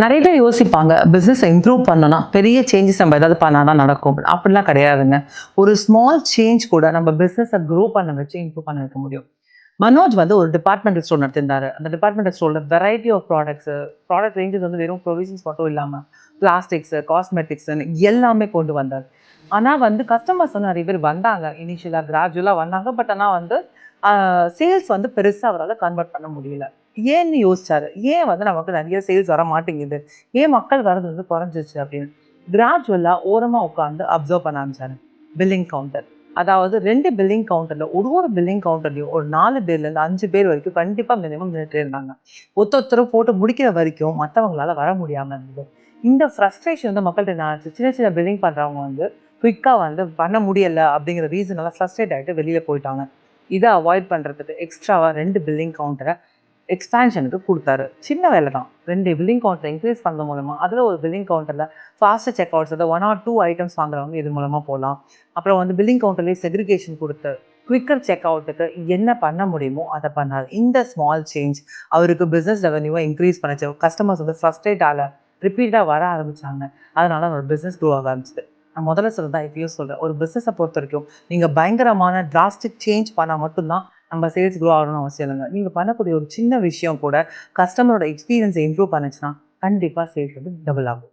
நெறைய பேர் யோசிப்பாங்க, பிசினஸ இம்ப்ரூவ் பண்ணணும்னா, பெரிய சேஞ்சஸ் நம்ம ஏதாவது பண்ணா தான் நடக்கும். அப்படிலாம் கிடையாதுங்க. ஒரு ஸ்மால் சேஞ்ச் கூட நம்ம பிசினஸ குரோ பண்ண வச்சு இம்ப்ரூவ் பண்ண வைக்க முடியும். மனோஜ் வந்து ஒரு டிபார்ட்மெண்டல் ஸ்டோர் நடத்திருந்தாரு. அந்த டிபார்ட்மெண்டல் ஸ்டோர்ல வெரைட்டி ஆஃப் ப்ராடக்ட் ரேஞ்சஸ் வந்து வெறும் ப்ரொவிஷன்ஸ் மட்டும் இல்லாம, பிளாஸ்டிக்ஸ், காஸ்மெட்டிக்ஸ்ன்னு எல்லாமே கொண்டு வந்தாரு. ஆனா வந்து கஸ்டமர்ஸ் வந்து நெறைய பேர் வந்தாங்க. இனிஷியலா கிராஜுவலா வந்தாங்க. பட் ஆனா வந்து அ சேல்ஸ் வந்து பெருசா அவரால கன்வெர்ட் பண்ண முடியல. ஏன்னு யோசிச்சாரு. ஏன் வந்து நமக்கு நெறைய சேல்ஸ் வர மாட்டேங்குது? ஏன் மக்கள் வரது வந்து குறைஞ்சிச்சு அப்படின்னு. கிராஜுவலா ஓரமா உட்கார்ந்து அப்சர்வ் பண்ண ஆரம்பிச்சாரு. Billing counter. அதாவது 2 பில்லிங் கவுண்டர்ல ஒரு பில்லிங் கவுண்டர்லயும் ஒரு 4 பேர்லேருந்து 5 பேர் வரைக்கும் கண்டிப்பா மினிமம் நின்னுட்டே இருந்தாங்க. ஒருத்தரும் போட்டு முடிக்கிற வரைக்கும் மத்தவங்களால வர முடியாம இருந்தது. இந்த ஃப்ரஸ்ட்ரேஷன் வந்து மக்கள்ட்ட என்ன ஆச்சு? சின்ன சின்ன பில்லிங் பண்றவங்க வந்து குயிக்கா வந்து பண்ண முடியல அப்படிங்கிற ரீசனால ஃப்ரஸ்ட்ரேட் ஆயிட்டு வெளியில போயிட்டாங்க. இத அவாய்ட் பண்றதுக்கு எக்ஸ்ட்ராவா 2 பில்லிங் கவுண்டர எக்ஸ்பான்ஷனுக்கு குடுத்தாரு. சின்ன வேலை தான். 2 பில்லிங் கவுண்டர இன்கிரீஸ் பண்றது மூலமா, அதுல ஒரு பில்லிங் கவுண்டர்ல ஃபாஸ்ட் செக் அவுட்ஸ் அதாவது 1 ஆர் 2 ஐட்டம்ஸ் வாங்குறவங்க இது மூலமா போலாம். அப்புறம் வந்து பில்லிங் கவுண்டர்லயே செக்ரிகேஷன் குடுத்து, குயிக்கர் செக் அவுட்டுக்கு என்ன பண்ண முடியுமோ அத பண்ணாரு. இந்த ஸ்மால் சேஞ்ச் அவருக்கு பிசினஸ் ரெவென்யூவ இன்கிரீஸ் பண்ணுச்சு. கஸ்டமர்ஸ் வந்து ஃப்ரஸ்ட்ரேட் ரிப்பீட்டடா வர ஆரம்பிச்சாங்க. அதனால அவரோட பிசினஸ் குரோ ஆக ஆரம்பிச்சது. நான் முதல்ல சொன்னது தான் இப்பயும் சொல்றேன். ஒரு பிசினஸ பொறுத்தவரைக்கும், நீங்க பயங்கரமான டிராஸ்டிக் சேஞ்ச் பண்ணா மட்டும் தான் நம்ம சேல்ஸ் குரோ ஆகணும்னு அவசியம் இல்லங்க. நீங்க பண்ணக்கூடிய ஒரு சின்ன விஷயம் கூட கஸ்டமரோட எக்ஸ்பீரியன்ஸ இம்ப்ரூவ் பண்ணுச்சுன்னா, கண்டிப்பா சேல்ஸ் வந்து டபுள் ஆகும்.